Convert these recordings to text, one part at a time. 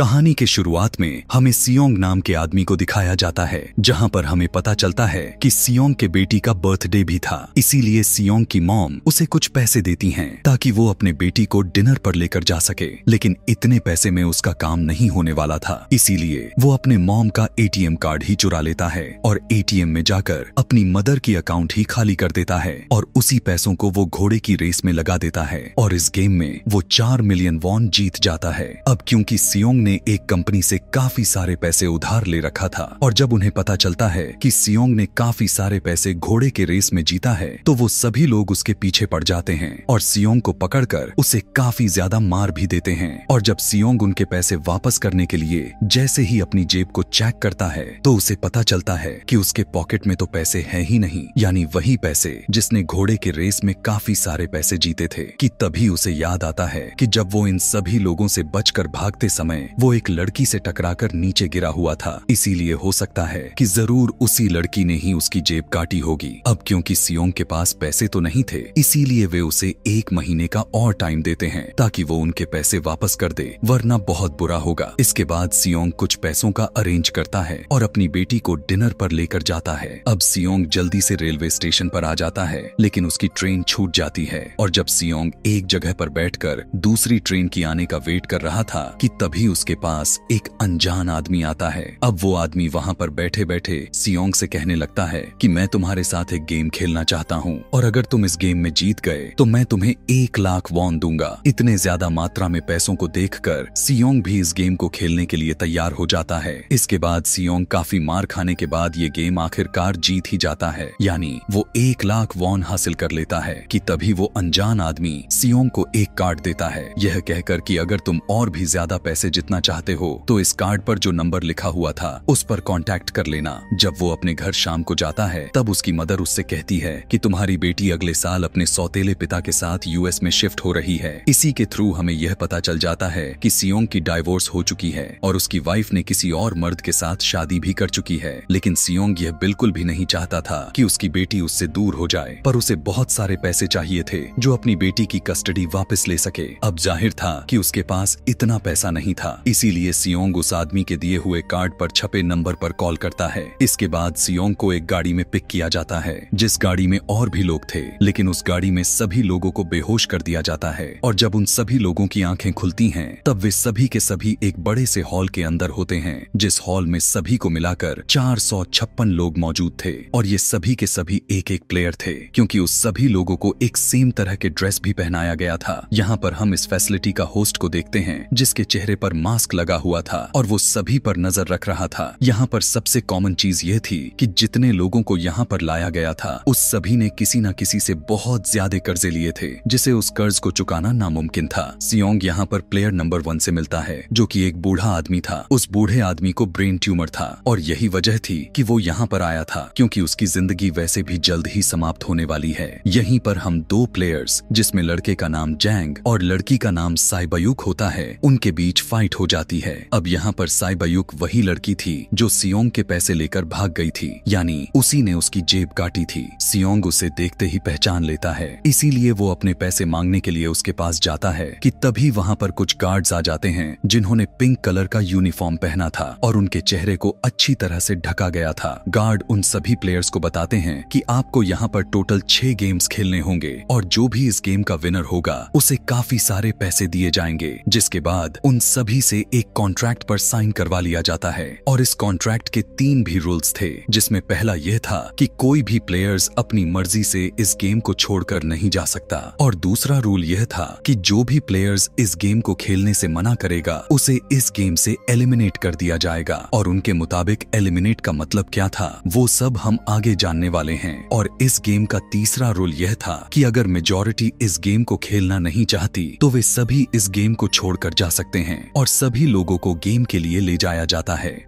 कहानी के शुरुआत में हमें सियोंग नाम के आदमी को दिखाया जाता है, जहां पर हमें पता चलता है कि सियोंग के बेटी का बर्थडे भी था। इसीलिए सियोंग की मॉम उसे कुछ पैसे देती हैं ताकि वो अपने बेटी को डिनर पर लेकर जा सके, लेकिन इतने पैसे में उसका काम नहीं होने वाला था। इसीलिए वो अपने मॉम का एटीएम कार्ड ही चुरा लेता है और एटीएम में जाकर अपनी मदर की अकाउंट ही खाली कर देता है और उसी पैसों को वो घोड़े की रेस में लगा देता है और इस गेम में वो 4 मिलियन वॉन जीत जाता है। अब क्योंकि सियोंग ने एक कंपनी से काफी सारे पैसे उधार ले रखा था और जब उन्हें पता चलता है कि सियोंग ने काफी सारे पैसे घोड़े के रेस में जीता है तो वो सभी लोग उसके पीछे पड़ जाते हैं और सियोंग को पकड़कर उसे काफी ज्यादा मार भी देते हैं। और जब सियोंग उनके पैसे वापस करने के लिए जैसे ही अपनी जेब को चेक करता है तो उसे पता चलता है कि उसके पॉकेट में तो पैसे हैं ही नहीं, यानी वही पैसे जिसने घोड़े के रेस में काफी सारे पैसे जीते थे। कि तभी उसे याद आता है कि जब वो इन सभी लोगों से बचकर भागते समय वो एक लड़की से टकराकर नीचे गिरा हुआ था, इसीलिए हो सकता है कि जरूर उसी लड़की ने ही उसकी जेब काटी होगी। अब क्योंकि सियोंग के पास पैसे तो नहीं थे, इसीलिए वे उसे 1 महीने का और टाइम देते हैं ताकि वो उनके पैसे वापस कर दे, वरना बहुत बुरा होगा। इसके बाद सियोंग कुछ पैसों का अरेंज करता है और अपनी बेटी को डिनर पर लेकर जाता है। अब सियोंग जल्दी से रेलवे स्टेशन पर आ जाता है, लेकिन उसकी ट्रेन छूट जाती है और जब सियोंग एक जगह पर बैठकर दूसरी ट्रेन की आने का वेट कर रहा था कि तभी उसके पास एक अनजान आदमी आता है। अब वो आदमी वहाँ पर बैठे बैठे सियोंग से कहने लगता है कि मैं तुम्हारे साथ एक गेम खेलना चाहता हूँ और अगर तुम इस गेम में जीत गए तो मैं तुम्हें 1 लाख वॉन दूंगा। इतने ज्यादा मात्रा में पैसों को देखकर सियोंग भी इस गेम को खेलने के लिए तैयार हो जाता है। इसके बाद सियोंग काफी मार खाने के बाद ये गेम आखिरकार जीत ही जाता है, यानी वो 1 लाख वॉन हासिल कर लेता है। कि तभी वो अनजान आदमी सियोंग को एक कार्ड देता है, यह कहकर कि अगर तुम और भी ज्यादा पैसे जितना चाहते हो तो इस कार्ड पर जो नंबर लिखा हुआ था उस पर कांटेक्ट कर लेना। जब वो अपने घर शाम को जाता है तब उसकी मदर उससे कहती है कि तुम्हारी बेटी अगले साल अपने सौतेले पिता के साथ यूएस में शिफ्ट हो रही है। इसी के थ्रू हमें यह पता चल जाता है कि सियोंग की डाइवोर्स हो चुकी है और उसकी वाइफ ने किसी और मर्द के साथ शादी भी कर चुकी है। लेकिन सियोंग यह बिल्कुल भी नहीं चाहता था कि उसकी बेटी उससे दूर हो जाए, पर उसे बहुत सारे पैसे चाहिए थे जो अपनी बेटी की कस्टडी वापस ले सके। अब जाहिर था कि उसके पास इतना पैसा नहीं था, इसीलिए सियोंग उस आदमी के दिए हुए कार्ड पर छपे नंबर पर कॉल करता है। इसके बाद सियोंग को एक गाड़ी में पिक किया जाता है जिस गाड़ी में और भी लोग थे, लेकिन उस गाड़ी में सभी लोगों को बेहोश कर दिया जाता है और जब उन सभी लोगों की आंखें खुलती हैं तब वे सभी के सभी एक बड़े से हॉल के अंदर होते हैं, जिस हॉल में सभी को मिलाकर 456 लोग मौजूद थे और ये सभी के सभी एक एक प्लेयर थे, क्योंकि उस सभी लोगों को एक सेम तरह के ड्रेस भी पहनाया गया था। यहाँ पर हम इस फैसिलिटी का होस्ट को देखते हैं जिसके चेहरे पर मास्क लगा हुआ था और वो सभी पर नजर रख रहा था। यहाँ पर सबसे कॉमन चीज ये थी कि जितने लोगों को यहाँ पर लाया गया था उस सभी ने किसी न किसी से बहुत ज्यादा कर्जे लिए थे, जिसे उस कर्ज को चुकाना नामुमकिन था। सियोंग यहाँ पर प्लेयर नंबर 1 से मिलता है जो कि एक बूढ़ा आदमी था। उस बूढ़े आदमी को ब्रेन ट्यूमर था और यही वजह थी कि वो यहाँ पर आया था, क्योंकि उसकी जिंदगी वैसे भी जल्द ही समाप्त होने वाली है। यहीं पर हम 2 प्लेयर्स, जिसमें लड़के का नाम जैंग और लड़की का नाम साइबायुक होता है, उनके बीच फाइट हो जाती है। अब यहाँ पर साइबायुक वही लड़की थी जो सियोंग के पैसे लेकर भाग गई थी, यानी उसी ने उसकी जेब काटी थी। सियोंग उसे देखते ही पहचान लेता है, इसीलिए वो अपने पैसे मांगने के लिए उसके पास जाता है कि तभी वहाँ पर कुछ गार्ड्स आ जाते हैं जिन्होंने पिंक कलर का यूनिफॉर्म पहना था और उनके चेहरे को अच्छी तरह से ढका गया था। गार्ड उन सभी प्लेयर्स को बताते हैं कि आपको यहाँ पर टोटल 6 गेम्स खेलने होंगे और जो भी इस गेम का विनर होगा उसे काफी सारे पैसे दिए जाएंगे। जिसके बाद उन सभी से एक कॉन्ट्रैक्ट पर साइन करवा लिया जाता है और इस कॉन्ट्रैक्ट के 3 भी रूल्स थे, जिसमें पहला यह था कि कोई भी प्लेयर्स अपनी मर्जी से इस गेम को छोड़कर नहीं जा सकता और दूसरा रूल यह था कि जो भी प्लेयर्स इस गेम को खेलने से मना करेगा उसे इस गेम से एलिमिनेट कर दिया जाएगा। और उनके मुताबिक एलिमिनेट का मतलब क्या था वो सब हम आगे जानने वाले हैं। और इस गेम का तीसरा रूल यह था कि अगर मेजॉरिटी इस गेम को खेलना नहीं चाहती तो वे सभी इस गेम को छोड़कर जा सकते हैं और सभी लोगों को गेम के लिए ले जाया जाता है।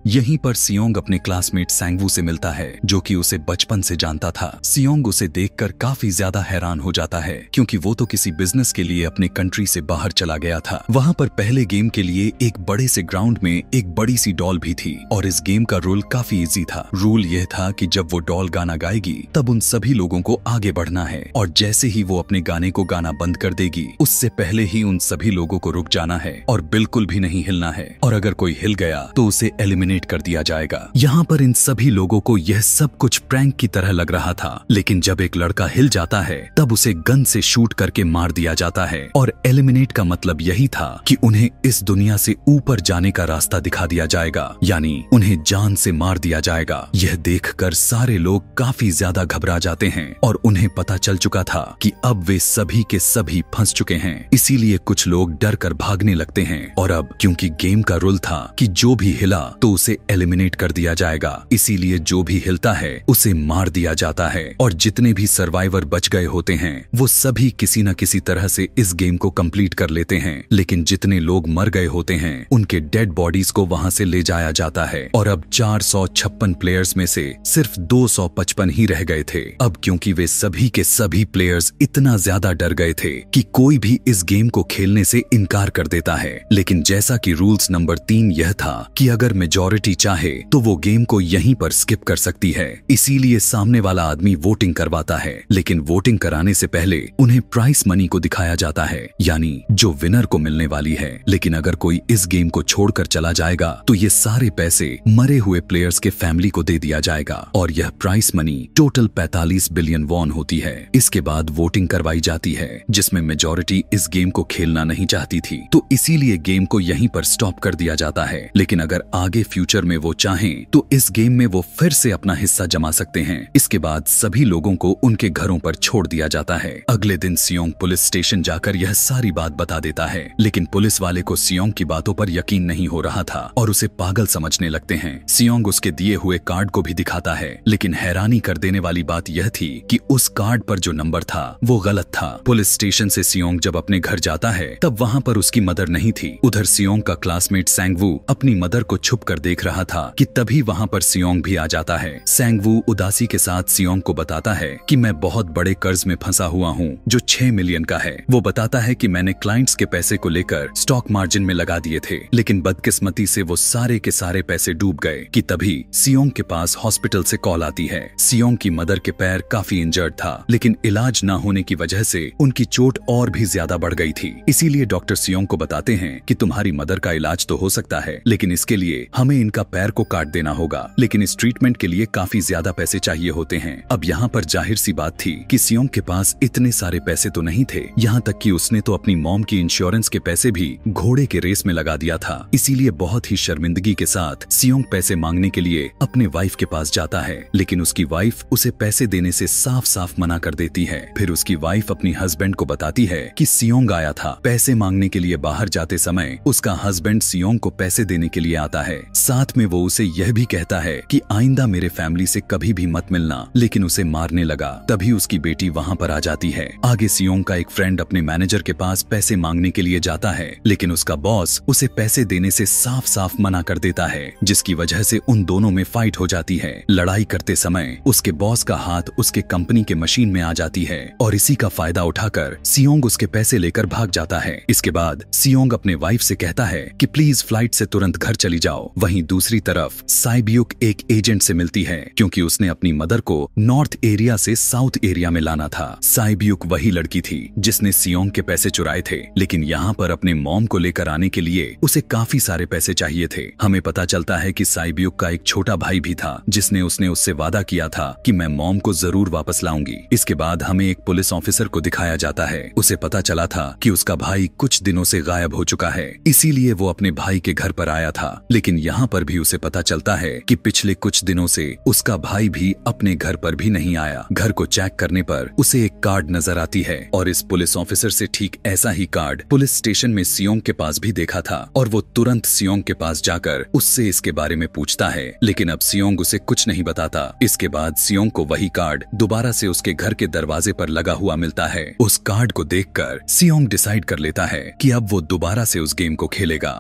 यहीं पर सियोंग अपने क्लासमेट सैंगवू से मिलता है, जो कि उसे बचपन से जानता था। सियोंग उसे देखकर काफी ज्यादा हैरान हो जाता है, क्योंकि वो तो किसी बिजनेस के लिए अपने कंट्री से बाहर चला गया था। वहाँ पर पहले गेम के लिए एक बड़े से ग्राउंड में एक बड़ी सी डॉल भी थी, और इस गेम का रूल काफी इजी था। रूल यह था कि जब वो डॉल गाना गाएगी तब उन सभी लोगों को आगे बढ़ना है, और जैसे ही वो अपने गाने को गाना बंद कर देगी उससे पहले ही उन सभी लोगों को रुक जाना है और बिल्कुल भी नहीं हिलना है, और अगर कोई हिल गया तो उसे एलिमिनेट कर दिया जाएगा। यहाँ पर इन सभी लोगों को यह सब कुछ प्रैंक की तरह लग रहा था, लेकिन जब एक लड़का हिल जाता है तब उसे गन से शूट करके मार दिया जाता है, और एलिमिनेट का मतलब यही था कि उन्हें इस दुनिया से ऊपर जाने का रास्ता दिखा दिया जाएगा, यानी उन्हें जान से मार दिया जाएगा। यह देखकर सारे लोग काफी ज्यादा घबरा जाते हैं, और उन्हें पता चल चुका था कि अब वे सभी के सभी फंस चुके हैं। इसीलिए कुछ लोग डर कर भागने लगते हैं, और अब क्योंकि गेम का रूल था कि जो भी हिला तो उसे एलिमिनेट कर दिया जाएगा, इसीलिए जो भी हिलता है उसे मार दिया जाता है। और जितने भी सर्वाइवर बच गए होते हैं वो सभी किसी न किसी तरह से इस गेम को कंप्लीट कर लेते हैं, लेकिन जितने लोग मर गए होते हैं उनके डेड बॉडीज को वहां से ले जाया जाता है। और अब 456 प्लेयर्स में से सिर्फ 255 ही रह गए थे। अब क्योंकि वे सभी के सभी प्लेयर्स इतना ज्यादा डर गए थे कि कोई भी इस गेम को खेलने से इनकार कर देता है। लेकिन जैसा कि रूल्स नंबर 3 यह था कि अगर मेजॉरिटी चाहे तो वो गेम को यहीं पर स्किप कर सकती है, इसीलिए सामने वाला आदमी वोटिंग करवाता है। लेकिन वोटिंग कराने से पहले उन्हें प्राइस मनी को दिखाया जाता है, यानी जो विनर को मिलने वाली है। लेकिन अगर कोई इस गेम को छोड़कर चला जाएगा तो ये सारे पैसे मरे हुए प्लेयर्स के फैमिली को दे दिया जाएगा, और यह prize money total 45 billion won होती है। इसके बाद वोटिंग करवाई जाती है, जिसमें मेजॉरिटी इस गेम को खेलना नहीं चाहती थी, तो इसीलिए गेम को यहीं पर स्टॉप कर दिया जाता है। लेकिन अगर आगे फ्यूचर में वो चाहें तो इस गेम में वो फिर से अपना हिस्सा जमा सकते हैं। इसके बाद सभी लोगों को उनके घरों पर छोड़ दिया जाता है। अगले दिन सियोंग पुलिस स्टेशन जाकर यह सारी बात बता देता है, लेकिन पुलिस वाले को सियोंग की बातों पर यकीन नहीं हो रहा था और उसे पागल समझने लगते हैं। सियोंग उसके दिए हुए कार्ड को भी दिखाता है, लेकिन हैरानी कर देने वाली बात यह थी कि उस कार्ड पर जो नंबर था वो गलत था। पुलिस स्टेशन से सियोंग जब अपने घर जाता है तब वहाँ पर उसकी मदर नहीं थी। उधर सियोंग का क्लासमेट सैंगवू अपनी मदर को छुप कर देख रहा था कि तभी वहाँ पर सियोंग भी आ जाता है। सैंगवू उदासी के साथ सियोंग को बताता है कि मैं बहुत बड़े कर्ज में फंसा हुआ हूँ जो 6 मिलियन का है। वो बताता है कि मैंने क्लाइंट्स के पैसे को लेकर स्टॉक मार्जिन में लगा दिए थे, लेकिन बदकिस्मती से वो सारे के सारे पैसे डूब गए कि तभी सियोंग के पास हॉस्पिटल से कॉल आती है। सियोंग की मदर के पैर काफी इंजर्ड था, लेकिन इलाज न होने की वजह से उनकी चोट और भी ज्यादा बढ़ गई थी। इसीलिए डॉक्टर सियोंग को बताते हैं कि तुम्हारी मदर का इलाज तो हो सकता है, लेकिन इसके लिए हमें इनका पैर को काट देना होगा, लेकिन इस ट्रीटमेंट के लिए काफी ज्यादा पैसे चाहिए होते हैं। अब यहाँ पर जाहिर सी बात थी कि सियोंग के पास इतने सारे पैसे तो नहीं थे, यहाँ तक कि उसने तो अपनी मॉम की इंश्योरेंस के पैसे भी घोड़े के रेस में लगा दिया था। इसीलिए बहुत ही शर्मिंदगी के साथ सियोंग पैसे मांगने के लिए अपने वाइफ के पास जाता है, लेकिन उसकी वाइफ उसे पैसे देने से साफ साफ मना कर देती है। फिर उसकी वाइफ अपनी हस्बैंड को बताती है कि सियोंग आया था पैसे मांगने के लिए। बाहर जाते समय उसका हस्बैंड सियोंग को पैसे देने के लिए आता है, साथ में वो उसे यह भी कहता है कि आइंदा मेरे फैमिली से कभी भी मत मिलना, लेकिन उसे मारने लगा। तभी उसकी बेटी वहाँ पर आ जाती है। आगे सियोंग का एक फ्रेंड अपने मैनेजर के पास पैसे मांगने के लिए जाता है, लेकिन उसका बॉस उसे पैसे देने से साफ साफ मना कर देता है, जिसकी वजह से उन दोनों में फाइट हो जाती है। लड़ाई करते समय उसके बॉस का हाथ उसके कंपनी के मशीन में आ जाती है, और इसी का फायदा उठाकर सियोंग उसके पैसे लेकर भाग जाता है। इसके बाद सियोंग अपने वाइफ से कहता है कि प्लीज फ्लाइट से तुरंत घर चली जाओ। वहीं दूसरी तरफ साइब्यूक एक एजेंट से मिलती है, क्योंकि उसने अपनी मदर को नॉर्थ एरिया से साउथ एरिया में लाना था। साइब्यूक वही लड़की थी जिसने सियोंग के पैसे चुराए थे, लेकिन यहाँ पर अपने मॉम को लेकर आने के लिए उसे काफी सारे पैसे चाहिए थे। हमें पता चलता है कि साइब्यूक का एक छोटा भाई भी था, जिसने उससे वादा किया था कि मैं मॉम को जरूर वापस लाऊंगी। इसके बाद हमें एक पुलिस ऑफिसर को दिखाया जाता है। उसे पता चला था कि उसका भाई कुछ दिनों से गायब हो चुका है, इसीलिए वो अपने भाई के घर पर आया था। लेकिन यहाँ पर भी उसे पता चलता है कि पिछले कुछ दिनों से उसका भाई भी अपने घर पर भी नहीं आया। घर को चेक करने पर उसे एक कार्ड नजर आती है, और इस पुलिस ऑफिसर से ठीक ऐसा ही कार्ड पुलिस स्टेशन में सियोंग के पास भी देखा था, और वो तुरंत सियोंग के पास जाकर उससे इसके बारे में पूछता है, लेकिन अब सियोंग उसे कुछ नहीं बताता। इसके बाद सियोंग को वही कार्ड दोबारा से उसके घर के दरवाजे पर लगा हुआ मिलता है। उस कार्ड को देखकर सियोंग डिसाइड कर लेता है कि अब वो दोबारा से उस गेम को खेलेगा।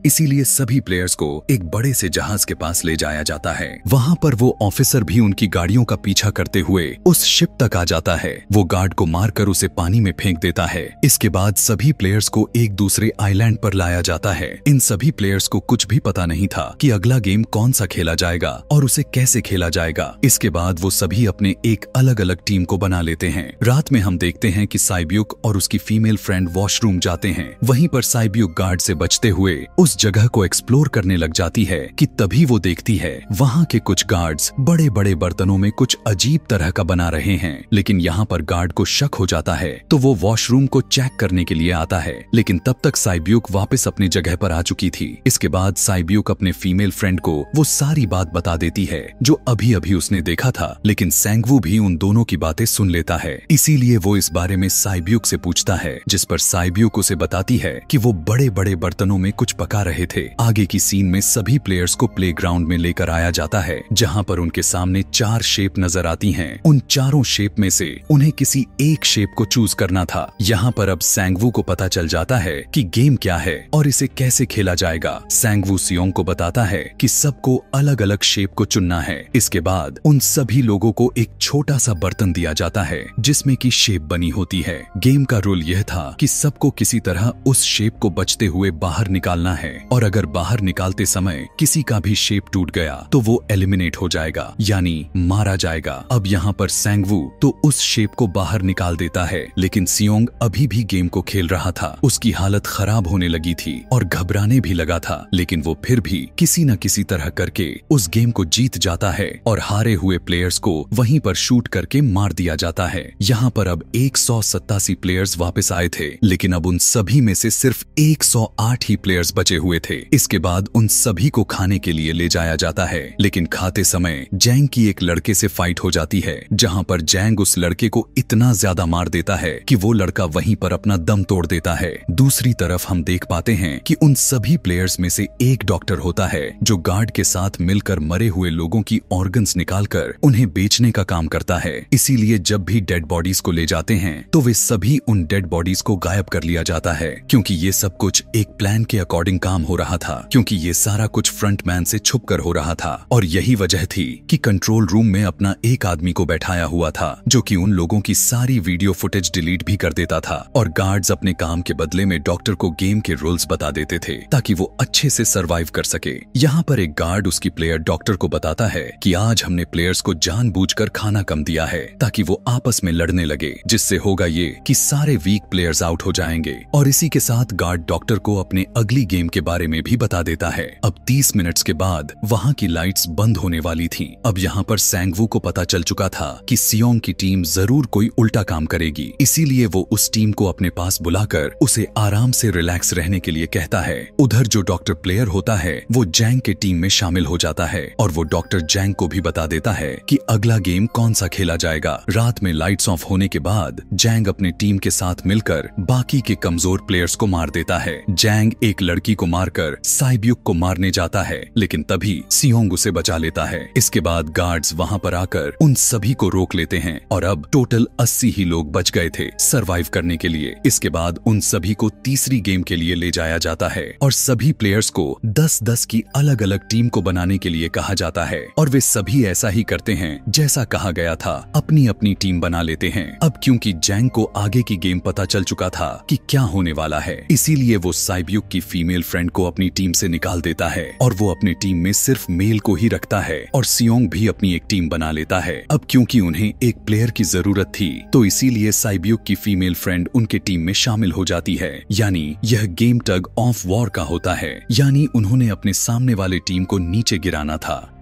इसीलिए सभी प्लेयर्स को एक बड़े से जहाज के पास ले जाया जाता है। वहां पर वो ऑफिसर भी उनकी गाड़ियों का पीछा करते हुए उस शिप तक आ जाता है। वो गार्ड को मारकर उसे पानी में फेंक देता है। इसके बाद सभी प्लेयर्स को एक दूसरे आइलैंड पर लाया जाता है। इन सभी प्लेयर्स को कुछ भी पता नहीं था कि अगला गेम कौन सा खेला जाएगा और उसे कैसे खेला जाएगा। इसके बाद वो सभी अपने एक अलग अलग टीम को बना लेते हैं। रात में हम देखते हैं कि साइब्यूक और उसकी फीमेल फ्रेंड वॉशरूम जाते हैं। वहीं पर साइब्यूक गार्ड से बचते हुए उस जगह को एक्सप्लोर करने लग जाती है कि तभी वो देखती है वहाँ के कुछ गार्ड्स बड़े बड़े बर्तनों में कुछ अजीब तरह का बना रहे हैं। लेकिन यहाँ पर गार्ड को शक हो जाता है तो वो वॉशरूम को चेक करने के लिए आता है। लेकिन तब तक साइब्यूक वापस अपनी जगह पर आ चुकी थी। इसके बाद साइब्यूक अपने फीमेल फ्रेंड को वो सारी बात बता देती है जो अभी अभी उसने देखा था। लेकिन सैंगवू भी उन दोनों की बातें सुन लेता है। इसीलिए वो इस बारे में साइब्यूक से पूछता है, जिस पर साइब्यूक उसे बताती है कि वो बड़े बड़े बर्तनों में कुछ पका रहे थे। आगे की सीन में सभी प्लेयर्स को प्लेग्राउंड में लेकर आया जाता है जहाँ पर उनके सामने 4 शेप नजर आती हैं। उन चारों शेप में से उन्हें किसी एक शेप को चूज करना था। यहाँ पर अब सैंगवू को पता चल जाता है कि गेम क्या है और इसे कैसे खेला जाएगा। सैंगवू सियोंग को बताता है कि सबको अलग अलग शेप को चुनना है। इसके बाद उन सभी लोगों को एक छोटा सा बर्तन दिया जाता है जिसमें की शेप बनी होती है। गेम का रूल यह था कि सबको किसी तरह उस शेप को बचते हुए बाहर निकालना है और अगर बाहर निकालते समय किसी का भी शेप टूट गया तो वो एलिमिनेट हो जाएगा, यानी मारा जाएगा। अब यहाँ पर सैंगवू तो उस शेप को बाहर निकाल देता है, लेकिन सियोंग अभी भी गेम को खेल रहा था। उसकी हालत खराब होने लगी थी और घबराने भी लगा था, लेकिन वो फिर भी किसी न किसी तरह करके उस गेम को जीत जाता है और हारे हुए प्लेयर्स को वहीं पर शूट करके मार दिया जाता है। यहाँ पर अब 187 प्लेयर्स वापस आए थे, लेकिन अब उन सभी में से सिर्फ 108 ही प्लेयर्स बचे हुए थे। इसके बाद उन सभी को खाने के लिए ले जाया जाता है, लेकिन खाते समय जैंग की एक लड़के से फाइट हो जाती है, जहाँ पर जैंग उस लड़के को इतना ज्यादा मार देता है कि वो लड़का वहीं पर अपना दम तोड़ देता है। दूसरी तरफ हम देख पाते हैं कि उन सभी प्लेयर्स में से एक डॉक्टर होता है जो गार्ड के साथ मिलकर मरे हुए लोगों की ऑर्गन्स निकालकर उन्हें बेचने का काम करता है। इसीलिए जब भी डेड बॉडीज को ले जाते हैं तो वे सभी उन डेड बॉडीज को गायब कर लिया जाता है, क्योंकि ये सब कुछ एक प्लान के अकॉर्डिंग काम हो रहा था, क्योंकि ये सारा कुछ फ्रंटमैन से छुपकर हो रहा था। और यही वजह थी कि कंट्रोल रूम में अपना एक आदमी को बैठाया हुआ था जो कि उन लोगों की सारी वीडियो फुटेज डिलीट भी कर देता था और गार्ड्स अपने काम के बदले में डॉक्टर को गेम के रूल्स बता देते थे ताकि वो अच्छे से सरवाइव कर सके। यहाँ पर एक गार्ड उसकी प्लेयर डॉक्टर को बताता है कि आज हमने प्लेयर्स को जानबूझकर खाना कम दिया है ताकि वो आपस में लड़ने लगे, जिससे होगा ये कि सारे वीक प्लेयर्स आउट हो जाएंगे। और इसी के साथ गार्ड डॉक्टर को अपने अगली गेम के बारे में भी बता देता है। अब 30 मिनट्स के बाद वहाँ की लाइट्स बंद होने वाली थी। अब यहाँ पर सैंगवू को पता चल चुका था कि सियोंग की टीम जरूर कोई उल्टा काम करेगी, इसीलिए वो उस टीम को अपने पास बुलाकर उसे आराम से रिलैक्स रहने के लिए कहता है। उधर जो डॉक्टर प्लेयर होता है वो जैंग के टीम में शामिल हो जाता है और वो डॉक्टर जैंग को भी बता देता है कि अगला गेम कौन सा खेला जाएगा। रात में लाइट्स ऑफ होने के बाद जैंग अपनी टीम के साथ मिलकर बाकी के कमजोर प्लेयर्स को मार देता है। जैंग एक लड़की को मारकर साइब्यूक को मारने जाता है, लेकिन तभी सियोंग उसे बचा लेता है। इसके बाद गार्ड्स वहां पर आकर उन सभी को रोक लेते हैं और अब टोटल 80 ही लोग बच गए थे सरवाइव करने के लिए। इसके बाद उन सभी को तीसरी गेम के लिए ले जाया जाता है और सभी प्लेयर्स को 10-10 की अलग अलग टीम को बनाने के लिए कहा जाता है और वे सभी ऐसा ही करते हैं जैसा कहा गया था, अपनी अपनी टीम बना लेते हैं। अब क्योंकि जैंग को आगे की गेम पता चल चुका था कि क्या होने वाला है, इसीलिए वो साइब्यूक की फीमेल फ्रेंड को अपनी टीम से निकाल देता है और वो अपनी टीम में सिर्फ मेल को ही रखता है और सियोंग भी अपनी एक टीम बना लेता है। अब क्योंकि उन्हें एक प्लेयर की जरूरत थी तो इसीलिए साइब्यूक की फीमेल फ्रेंड उनके टीम में शामिल हो जाती है, यानी यह गेम टग ऑफ वॉर का होता है, यानी उन्होंने अपने सामने वाले टीम को नीचे गिराना था।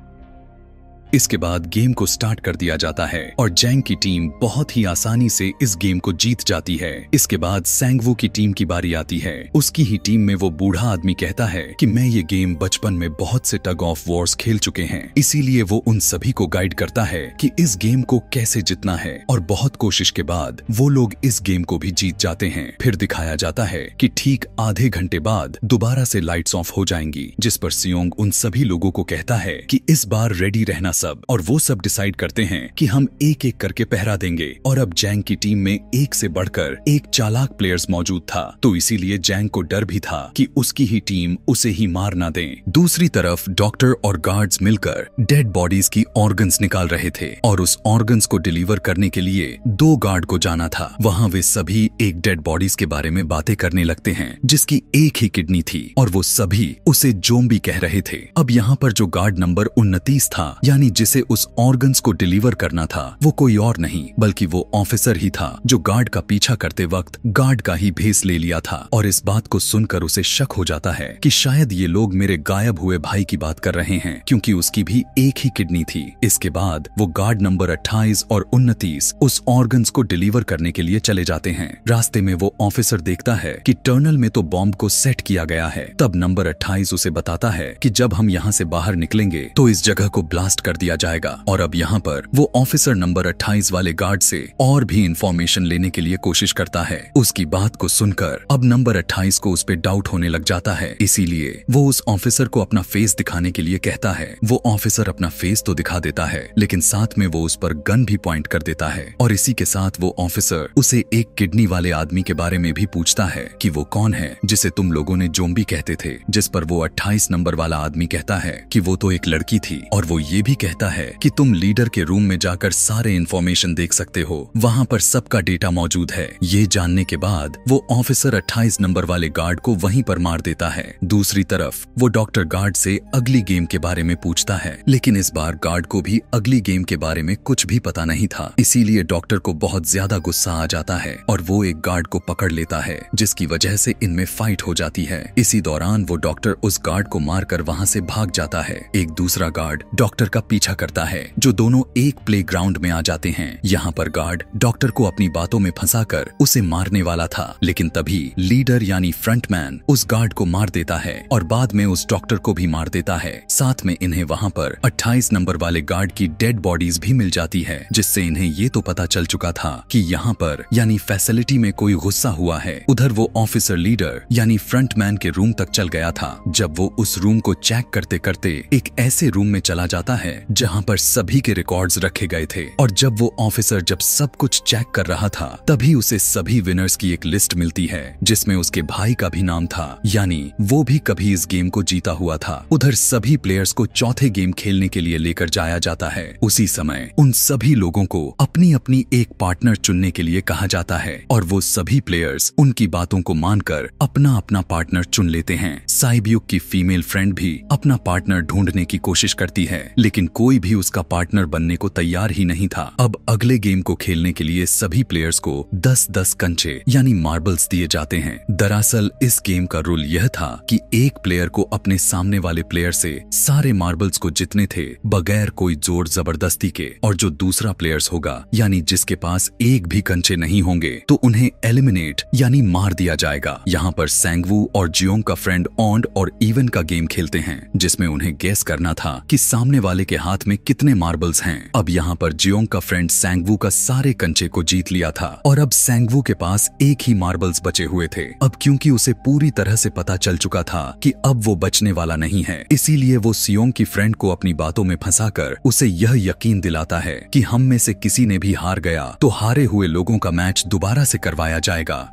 इसके बाद गेम को स्टार्ट कर दिया जाता है और जैंग की टीम बहुत ही आसानी से इस गेम को जीत जाती है। इसके बाद सैंगवू की टीम की बारी आती है। उसकी ही टीम में वो बूढ़ा आदमी कहता है कि मैं ये गेम बचपन में बहुत से टग ऑफ वॉर्स खेल चुके हैं, इसीलिए वो उन सभी को गाइड करता है कि इस गेम को कैसे जीतना है और बहुत कोशिश के बाद वो लोग इस गेम को भी जीत जाते हैं। फिर दिखाया जाता है कि ठीक आधे घंटे बाद दोबारा से लाइट्स ऑफ हो जाएंगी, जिस पर सियोंग उन सभी लोगों को कहता है कि इस बार रेडी रहना सब, और वो सब डिसाइड करते हैं कि हम एक एक करके पहरा देंगे। और अब जैंग की टीम में एक से बढ़कर एक चालाक प्लेयर्स मौजूद था, तो इसीलिए जैंग को डर भी था कि उसकी ही टीम उसे ही मार ना दे। दूसरी तरफ डॉक्टर और गार्ड्स मिलकर डेड बॉडीज की ऑर्गन्स निकाल रहे थे, और उस ऑर्गन्स को डिलीवर करने के लिए 2 गार्ड को जाना था। वहाँ वे सभी एक डेड बॉडीज के बारे में बातें करने लगते हैं जिसकी एक ही किडनी थी, और वो सभी उसे जोम्बी कह रहे थे। अब यहाँ पर जो गार्ड नंबर 29 था, यानी जिसे उस ऑर्गन्स को डिलीवर करना था, वो कोई और नहीं बल्कि वो ऑफिसर ही था जो गार्ड का पीछा करते वक्त गार्ड का ही भेस ले लिया था। और इस बात को सुनकर उसे शक हो जाता है कि शायद ये लोग मेरे गायब हुए भाई की बात कर रहे हैं, क्योंकि उसकी भी एक ही किडनी थी। इसके बाद वो गार्ड नंबर 28 और 29 उस ऑर्गन्स को डिलीवर करने के लिए चले जाते हैं। रास्ते में वो ऑफिसर देखता है कि टर्नल में तो बॉम्ब को सेट किया गया है। तब नंबर 28 उसे बताता है कि जब हम यहाँ से बाहर निकलेंगे तो इस जगह को ब्लास्ट कर दिया जाएगा। और अब यहाँ पर वो ऑफिसर नंबर 28 वाले गार्ड से और भी इंफॉर्मेशन लेने के लिए कोशिश करता है। उसकी बात को सुनकर अब नंबर 28 को उस पे डाउट होने लग जाता है, इसीलिए वो उस ऑफिसर को अपना फेस दिखाने के लिए कहता है। वो ऑफिसर अपना फेस तो दिखा देता है, लेकिन साथ में वो उस पर गन भी पॉइंट कर देता है। और इसी के साथ वो ऑफिसर उसे एक किडनी वाले आदमी के बारे में भी पूछता है कि वो कौन है जिसे तुम लोगों ने जोम्बी कहते थे, जिस पर वो 28 नंबर वाला आदमी कहता है कि वो तो एक लड़की थी। और वो ये भी कहता है कि तुम लीडर के रूम में जाकर सारे इंफॉर्मेशन देख सकते हो, वहाँ पर सबका डेटा मौजूद है। ये जानने के बाद वो ऑफिसर 28 नंबर वाले गार्ड को वहीं पर मार देता है। दूसरी तरफ वो डॉक्टर गार्ड से अगली गेम के बारे में पूछता है, लेकिन इस बार गार्ड को भी अगली गेम के बारे में कुछ भी पता नहीं था। इसीलिए डॉक्टर को बहुत ज्यादा गुस्सा आ जाता है और वो एक गार्ड को पकड़ लेता है, जिसकी वजह से इनमें फाइट हो जाती है। इसी दौरान वो डॉक्टर उस गार्ड को मारकर वहाँ से भाग जाता है। एक दूसरा गार्ड डॉक्टर का पीछा करता है, जो दोनों एक प्लेग्राउंड में आ जाते हैं। यहाँ पर गार्ड डॉक्टर को अपनी बातों में फंसाकर उसे मारने वाला था, लेकिन तभी लीडर यानी फ्रंटमैन उस गार्ड को मार देता है और बाद में उस डॉक्टर को भी मार देता है। साथ में इन्हें वहाँ पर 28 नंबर वाले गार्ड की डेड बॉडीज भी मिल जाती है, जिससे इन्हें ये तो पता चल चुका था कि यहाँ पर यानी फैसिलिटी में कोई गुस्सा हुआ है। उधर वो ऑफिसर लीडर यानी फ्रंटमैन के रूम तक चल गया था। जब वो उस रूम को चेक करते करते एक ऐसे रूम में चला जाता है जहाँ पर सभी के रिकॉर्ड्स रखे गए थे, और जब वो ऑफिसर जब सब कुछ चेक कर रहा था तभी उसे सभी विनर्स की एक लिस्ट मिलती है, जिसमें उसके भाई का भी नाम था, यानी वो भी कभी इस गेम को जीता हुआ था। उधर सभी प्लेयर्स को चौथे गेम खेलने के लिए लेकर जाया जाता है। उसी समय उन सभी लोगों को अपनी अपनी एक पार्टनर चुनने के लिए कहा जाता है, और वो सभी प्लेयर्स उनकी बातों को मानकर अपना अपना पार्टनर चुन लेते हैं। साइब्यूक की फीमेल फ्रेंड भी अपना पार्टनर ढूंढने की कोशिश करती है, लेकिन कोई भी उसका पार्टनर बनने को तैयार ही नहीं था। अब अगले गेम को खेलने के लिए सभी प्लेयर्स को 10-10 कंचे यानी मार्बल्स दिए जाते हैं। दरअसल इस गेम का रूल यह था कि एक प्लेयर को अपने सामने वाले प्लेयर से सारे मार्बल्स को जीतने थे बगैर कोई जोर जबरदस्ती के, और जो दूसरा प्लेयर्स होगा यानी जिसके पास एक भी कंचे नहीं होंगे तो उन्हें एलिमिनेट यानी मार दिया जाएगा। यहाँ पर सैंगवू और जियोंग का फ्रेंड ऑन्ड और इवन का गेम खेलते हैं, जिसमें उन्हें गेस करना था कि सामने वाले के हाथ में कितने मार्बल्स हैं। अब यहाँ पर जियोंग का फ्रेंड सैंगवू का सारे कंचे को जीत लिया था, और अब सैंगवू के पास एक ही मार्बल्स बचे हुए थे। अब क्योंकि उसे पूरी तरह से पता चल चुका था कि अब वो बचने वाला नहीं है, इसीलिए वो सियोंग की फ्रेंड को अपनी बातों में फंसाकर उसे यह यकीन दिलाता है कि हम में से किसी ने भी हार गया तो हारे हुए लोगों का मैच दोबारा से करवाया जाएगा।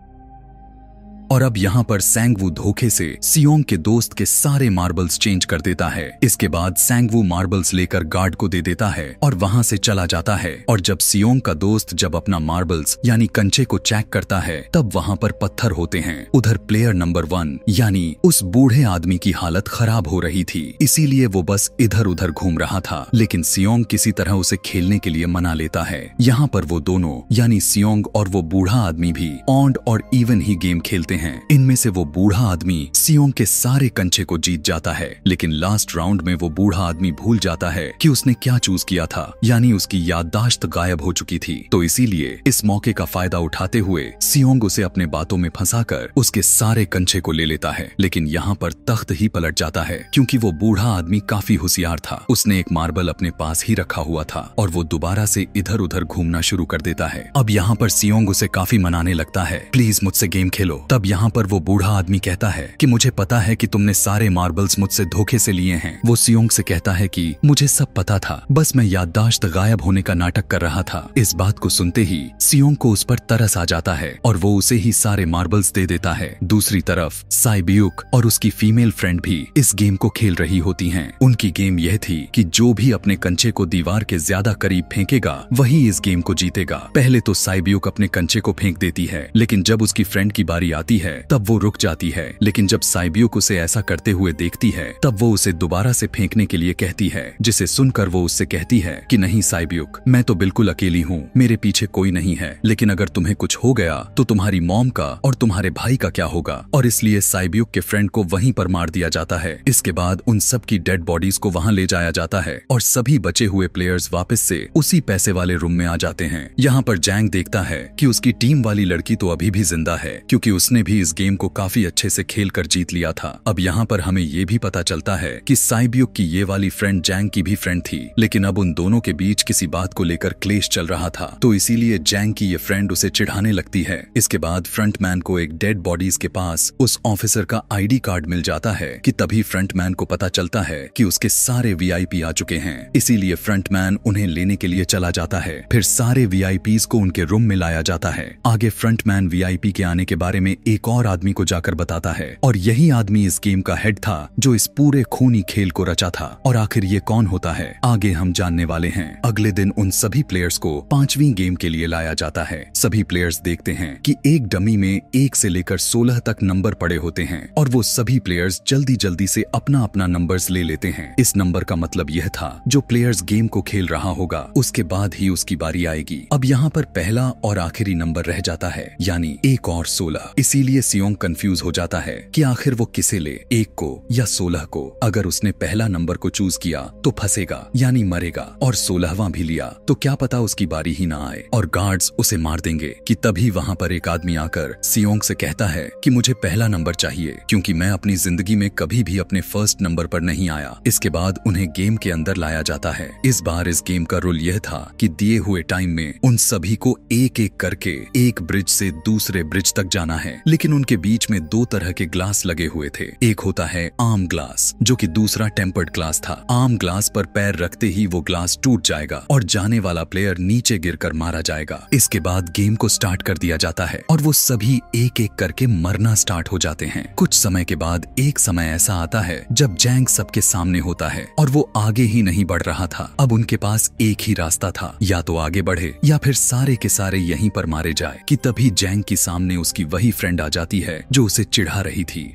और अब यहाँ पर सैंगवू धोखे से सियोंग के दोस्त के सारे मार्बल्स चेंज कर देता है। इसके बाद सैंगवू मार्बल्स लेकर गार्ड को दे देता है और वहाँ से चला जाता है। और जब सियोंग का दोस्त जब अपना मार्बल्स यानी कंचे को चेक करता है तब वहाँ पर पत्थर होते हैं। उधर प्लेयर नंबर 1 यानी उस बूढ़े आदमी की हालत खराब हो रही थी, इसीलिए वो बस इधर उधर घूम रहा था, लेकिन सियोंग किसी तरह उसे खेलने के लिए मना लेता है। यहाँ पर वो दोनों यानी सियोंग और वो बूढ़ा आदमी भी ऑन्ड और इवन ही गेम खेलते हैं। इनमें से वो बूढ़ा आदमी सियोंग के सारे कंचे को जीत जाता है, लेकिन लास्ट राउंड में वो बूढ़ा आदमी भूल जाता है कि उसने क्या चूज किया था, यानी उसकी याददाश्त गायब हो चुकी थी। तो इसीलिए इस मौके का फायदा उठाते हुए सियोंग उसे अपने बातों में फंसाकर उसके सारे कंचे को ले लेता है। लेकिन यहाँ पर तख्त ही पलट जाता है, क्योंकि वो बूढ़ा आदमी काफी होशियार था। उसने एक मार्बल अपने पास ही रखा हुआ था और वो दोबारा से इधर उधर घूमना शुरू कर देता है। अब यहाँ पर सियोंग उसे काफी मनाने लगता है, प्लीज मुझसे गेम खेलो। तब यहाँ पर वो बूढ़ा आदमी कहता है कि मुझे पता है कि तुमने सारे मार्बल्स मुझसे धोखे से लिए हैं। वो सियोंग से कहता है कि मुझे सब पता था, बस मैं याददाश्त गायब होने का नाटक कर रहा था। इस बात को सुनते ही सियोंग को उस पर तरस आ जाता है और वो उसे ही सारे मार्बल्स दे देता है। दूसरी तरफ साइब्यूक और उसकी फीमेल फ्रेंड भी इस गेम को खेल रही होती हैं। उनकी गेम यह थी कि जो भी अपने कंचे को दीवार के ज्यादा करीब फेंकेगा वही इस गेम को जीतेगा। पहले तो साइब्यूक अपने कंचे को फेंक देती है, लेकिन जब उसकी फ्रेंड की बारी आती है तब वो रुक जाती है। लेकिन जब साइब्यूक उसे ऐसा करते हुए देखती है तब वो उसे दोबारा से फेंकने के लिए कहती है, जिसे सुनकर वो उससे कहती है कि नहीं साइब्यूक, मैं तो बिल्कुल अकेली हूँ, मेरे पीछे कोई नहीं है, लेकिन अगर तुम्हें कुछ हो गया तो तुम्हारी मॉम का और तुम्हारे भाई का क्या होगा। और इसलिए साइब्यूक के फ्रेंड को वहीं पर मार दिया जाता है। इसके बाद उन सब की डेड बॉडीज को वहां ले जाया जाता है और सभी बचे हुए प्लेयर्स वापस से उसी पैसे वाले रूम में आ जाते हैं। यहाँ पर जैंग देखता है कि उसकी टीम वाली लड़की तो अभी भी जिंदा है, क्योंकि उसने भी इस गेम को काफी अच्छे से खेल कर जीत लिया था। अब यहाँ पर हमें ये भी पता चलता है कि साइब्यूक की ये वाली फ्रेंड जैंग की भी फ्रेंड थी, लेकिन अब उन दोनों के बीच किसी बात को लेकर क्लेश चल रहा था, तो इसीलिए जैंग की ये फ्रेंड उसे चिढ़ाने लगती है। इसके बाद फ्रंटमैन को एक डेड बॉडीज के पास उस ऑफिसर का आईडी कार्ड मिल जाता है कि तभी फ्रंटमैन को पता चलता है कि उसके सारे वीआईपी आ चुके हैं। इसीलिए फ्रंटमैन उन्हें लेने के लिए चला जाता है। फिर सारे वीआईपीज को उनके रूम में लाया जाता है। आगे फ्रंटमैन वीआईपी के आने के बारे में एक और आदमी को जाकर बताता है, और यही आदमी इस गेम का हेड था जो इस पूरे खूनी खेल को रचा था। और आखिर ये कौन होता है आगे हम जानने वाले हैं। अगले दिन उन सभी प्लेयर्स को 5वीं गेम के लिए लाया जाता है। सभी प्लेयर्स देखते हैं कि एक डमी में 1 से लेकर 16 तक नंबर पड़े होते हैं और वो सभी प्लेयर्स जल्दी जल्दी से अपना अपना नंबर्स ले लेते हैं। इस नंबर का मतलब यह था जो प्लेयर्स गेम को खेल रहा होगा उसके बाद ही उसकी बारी आएगी। अब यहाँ पर पहला और आखिरी नंबर रह जाता है, यानी 1 और 16। इसीलिए सियोंग कंफ्यूज हो जाता है कि आखिर वो किसे ले, 1 को या 16 को। अगर उसने पहला नंबर को चूज किया तो फंसेगा यानी मरेगा, और 16वां भी लिया तो क्या पता उसकी बारी ही ना आए और गार्ड्स उसे मार देंगे। कि तभी वहाँ पर एक आदमी आकर सियोंग से कहता है कि मुझे पहला नंबर चाहिए, क्योंकि मैं अपनी जिंदगी में कभी भी अपने फर्स्ट नंबर पर नहीं आया। इसके बाद उन्हें गेम के अंदर लाया जाता है। इस बार इस गेम का रूल यह था कि दिए हुए टाइम में उन सभी को एक एक करके एक ब्रिज से दूसरे ब्रिज तक जाना है, लेकिन उनके बीच में 2 तरह के ग्लास लगे हुए थे। एक होता है आर्म ग्लास, जो कि दूसरा टेम्पर्ड ग्लास था। आर्म ग्लास पर पैर रखते ही वो ग्लास टूट जाएगा और जाने वाला प्लेयर नीचे गिरकर मारा जाएगा। इसके बाद गेम को स्टार्ट कर दिया जाता है और वो सभी एक एक करके मरना स्टार्ट हो जाते हैं। कुछ समय के बाद एक समय ऐसा आता है जब जैंग सबके सामने होता है और वो आगे ही नहीं बढ़ रहा था। अब उनके पास एक ही रास्ता था, या तो आगे बढ़े या फिर सारे के सारे यहीं पर मारे जाए। कि तभी जैंग के सामने उसकी वही फ्रेंड आ जाती है जो उसे चिढ़ा रही थी,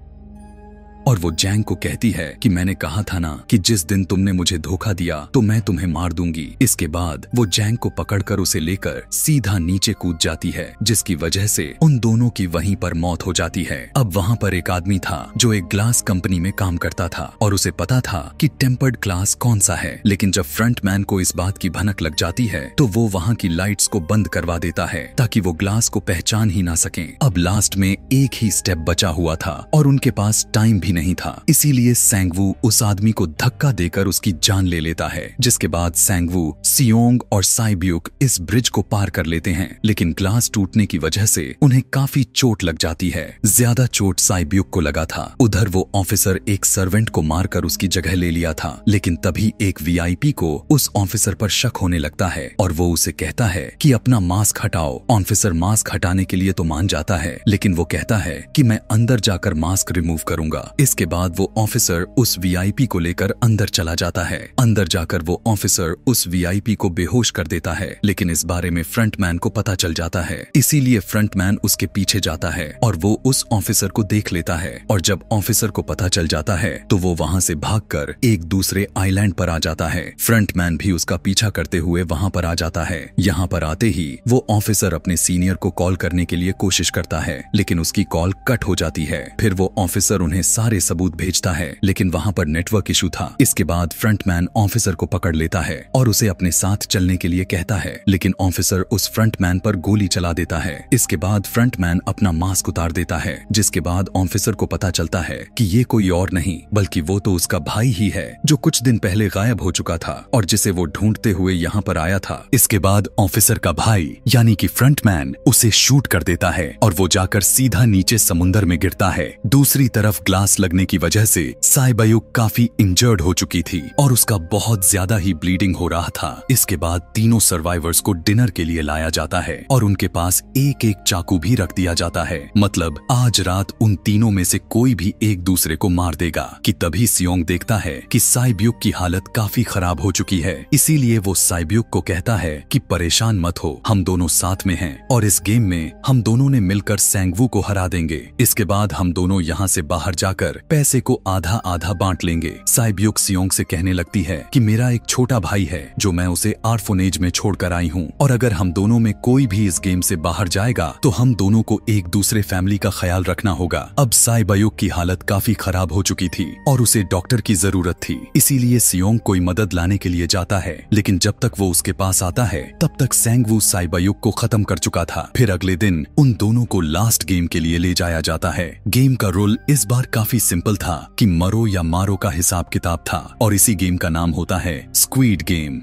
और वो जैंग को कहती है कि मैंने कहा था ना कि जिस दिन तुमने मुझे धोखा दिया तो मैं तुम्हें मार दूंगी। इसके बाद वो जैंग को पकड़कर उसे लेकर सीधा नीचे कूद जाती है, जिसकी वजह से उन दोनों की वहीं पर मौत हो जाती है। अब वहाँ पर एक आदमी था जो एक ग्लास कंपनी में काम करता था और उसे पता था कि टेम्पर्ड ग्लास कौन सा है, लेकिन जब फ्रंटमैन को इस बात की भनक लग जाती है तो वो वहाँ की लाइट्स को बंद करवा देता है ताकि वो ग्लास को पहचान ही ना सकें। अब लास्ट में एक ही स्टेप बचा हुआ था और उनके पास टाइम भी नहीं था, इसीलिए सैंगवू उस आदमी को धक्का देकर उसकी जान ले लेता है। जिसके बाद सैंगवू, सियोंग और साइब्यूक इस ब्रिज को पार कर लेते हैं, लेकिन ग्लास टूटने की वजह से उन्हें काफी चोट लग जाती है। ज्यादा चोट साइब्यूक को लगा था। उधर वो ऑफिसर एक सर्वेंट को मारकर उसकी जगह ले लिया था, लेकिन तभी एक वीआईपी को उस ऑफिसर पर शक होने लगता है और वो उसे कहता है कि अपना मास्क हटाओ। ऑफिसर मास्क हटाने के लिए तो मान जाता है, लेकिन वो कहता है कि मैं अंदर जाकर मास्क रिमूव करूंगा। इसके बाद वो ऑफिसर उस वीआईपी को लेकर अंदर चला जाता है। अंदर जाकर वो ऑफिसर उस वीआईपी को बेहोश कर देता है, लेकिन इस बारे में फ्रंटमैन को पता चल जाता है। इसीलिए फ्रंटमैन उसके पीछे जाता है और वो उस ऑफिसर को देख लेता है, और जब ऑफिसर को पता चल जाता है तो वो वहाँ से भागकर एक दूसरे आइलैंड पर आ जाता है। फ्रंटमैन भी उसका पीछा करते हुए वहाँ पर आ जाता है। यहाँ पर आते ही वो ऑफिसर अपने सीनियर को कॉल करने के लिए कोशिश करता है, लेकिन उसकी कॉल कट हो जाती है। फिर वो ऑफिसर उन्हें सारे सारे सबूत भेजता है, लेकिन वहाँ पर नेटवर्क इशू था। इसके बाद फ्रंटमैन ऑफिसर को पकड़ लेता है और उसे अपने साथ चलने के लिए कहता है, लेकिन ऑफिसर उस फ्रंटमैन पर गोली चला देता है। इसके बाद फ्रंटमैन अपना मास्क उतार देता है, जिसके बाद ऑफिसर को पता चलता है कि ये कोई और नहीं बल्कि वो तो उसका भाई ही है, जो कुछ दिन पहले गायब हो चुका था और जिसे वो ढूंढते हुए यहाँ पर आया था। इसके बाद ऑफिसर का भाई यानी कि फ्रंटमैन उसे शूट कर देता है और वो जाकर सीधा नीचे समुंदर में गिरता है। दूसरी तरफ ग्लास लगने की वजह से साइबयुक काफी इंजर्ड हो चुकी थी और उसका बहुत ज्यादा ही ब्लीडिंग हो रहा था। इसके बाद तीनों सर्वाइवर्स को डिनर के लिए लाया जाता है और उनके पास एक एक चाकू भी रख दिया जाता है, मतलब आज रात उन तीनों में से कोई भी एक दूसरे को मार देगा। कि तभी सियोंग देखता है कि साइबयुक की हालत काफी खराब हो चुकी है, इसीलिए वो साइबयुक को कहता है कि परेशान मत हो, हम दोनों साथ में हैं और इस गेम में हम दोनों ने मिलकर सैंगवू को हरा देंगे। इसके बाद हम दोनों यहाँ से बाहर जाकर पैसे को आधा आधा बांट लेंगे। साइबयुक सियोंग से कहने लगती है कि मेरा एक छोटा भाई है जो मैं उसे ऑर्फनेज में छोड़कर आई हूँ, और अगर हम दोनों में कोई भी इस गेम से बाहर जाएगा तो हम दोनों को एक दूसरे फैमिली का ख्याल रखना होगा। अब साइबयुक की हालत काफी खराब हो चुकी थी और उसे डॉक्टर की जरूरत थी, इसीलिए सियोंग कोई मदद लाने के लिए जाता है, लेकिन जब तक वो उसके पास आता है तब तक सैंगवू साइबयुक को खत्म कर चुका था। फिर अगले दिन उन दोनों को लास्ट गेम के लिए ले जाया जाता है। गेम का रूल इस बार काफी सिंपल था कि मरो या मारो का हिसाब किताब था और इसी गेम का नाम होता है स्क्विड गेम।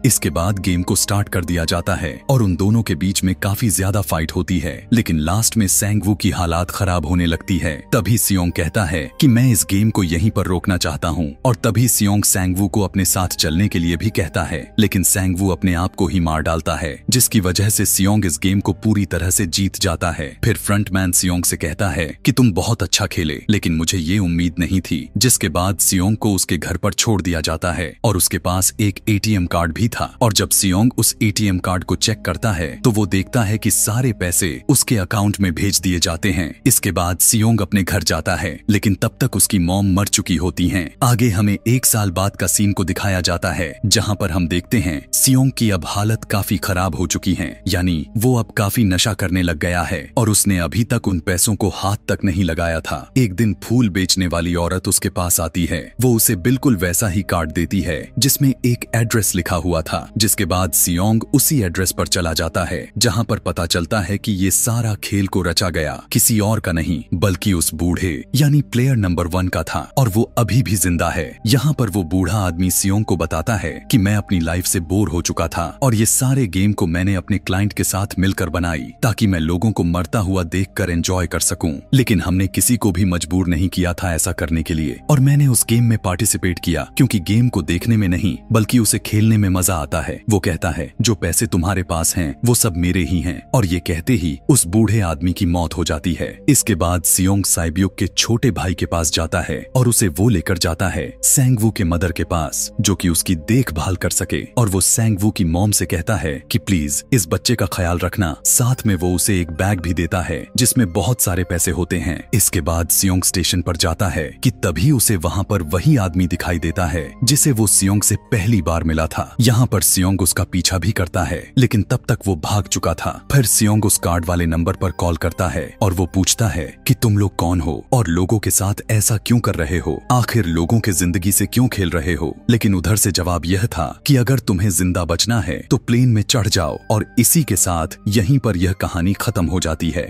इसके बाद गेम को स्टार्ट कर दिया जाता है और उन दोनों के बीच में काफी ज्यादा फाइट होती है, लेकिन लास्ट में सैंगवू की हालात खराब होने लगती है। तभी सियोंग कहता है कि मैं इस गेम को यहीं पर रोकना चाहता हूँ, और तभी सियोंग सैंगवू को अपने साथ चलने के लिए भी कहता है, लेकिन सैंगवू अपने आप को ही मार डालता है, जिसकी वजह से सियोंग इस गेम को पूरी तरह से जीत जाता है। फिर फ्रंटमैन सियोंग से कहता है कि तुम बहुत अच्छा खेले, लेकिन मुझे ये उम्मीद नहीं थी। जिसके बाद सियोंग को उसके घर पर छोड़ दिया जाता है और उसके पास एक एटीएम कार्ड भी था, और जब सियोंग उस एटीएम कार्ड को चेक करता है तो वो देखता है कि सारे पैसे उसके अकाउंट में भेज दिए जाते हैं। इसके बाद सियोंग अपने घर जाता है, लेकिन तब तक उसकी मॉम मर चुकी होती हैं। आगे हमें 1 साल बाद का सीन को दिखाया जाता है, जहां पर हम देखते हैं सियोंग की अब हालत काफी खराब हो चुकी है, यानी वो अब काफी नशा करने लग गया है और उसने अभी तक उन पैसों को हाथ तक नहीं लगाया था। एक दिन फूल बेचने वाली औरत उसके पास आती है, वो उसे बिल्कुल वैसा ही कार्ड देती है जिसमें एक एड्रेस लिखा हुआ था। जिसके बाद सियोंग उसी एड्रेस पर चला जाता है, जहां पर पता चलता है कि ये सारा खेल को रचा गया किसी और का नहीं बल्कि उस बूढ़े यानी प्लेयर नंबर 1 का था, और वो अभी भी जिंदा है। यहाँ पर वो बूढ़ा आदमी सियोंग को बताता है कि मैं अपनी लाइफ से बोर हो चुका था और ये सारे गेम को मैंने अपने क्लाइंट के साथ मिलकर बनाई ताकि मैं लोगों को मरता हुआ देखकर एंजॉय कर सकूं, लेकिन हमने किसी को भी मजबूर नहीं किया था ऐसा करने के लिए, और मैंने उस गेम में पार्टिसिपेट किया क्योंकि गेम को देखने में नहीं बल्कि उसे खेलने में मजा आता है। वो कहता है जो पैसे तुम्हारे पास हैं वो सब मेरे ही हैं, और ये कहते ही उस बूढ़े आदमी की मौत हो जाती है। इसके बाद सियोंग साइबयुक के छोटे भाई के पास जाता है और उसे वो लेकर जाता है सैंगवू के मदर के पास, जो कि उसकी देखभाल कर सके, और वो सैंगवू की मॉम से कहता है कि प्लीज इस बच्चे का ख्याल रखना। साथ में वो उसे एक बैग भी देता है जिसमें बहुत सारे पैसे होते हैं। इसके बाद सियोंग स्टेशन पर जाता है कि तभी उसे वहाँ पर वही आदमी दिखाई देता है जिसे वो सियोंग से पहली बार मिला था। यहाँ पर सियोंग उसका पीछा भी करता है, लेकिन तब तक वो भाग चुका था। फिर सियोंग उस कार्ड वाले नंबर पर कॉल करता है और वो पूछता है कि तुम लोग कौन हो और लोगों के साथ ऐसा क्यों कर रहे हो, आखिर लोगों के जिंदगी से क्यों खेल रहे हो। लेकिन उधर से जवाब यह था कि अगर तुम्हें जिंदा बचना है तो प्लेन में चढ़ जाओ, और इसी के साथ यहीं पर यह कहानी खत्म हो जाती है।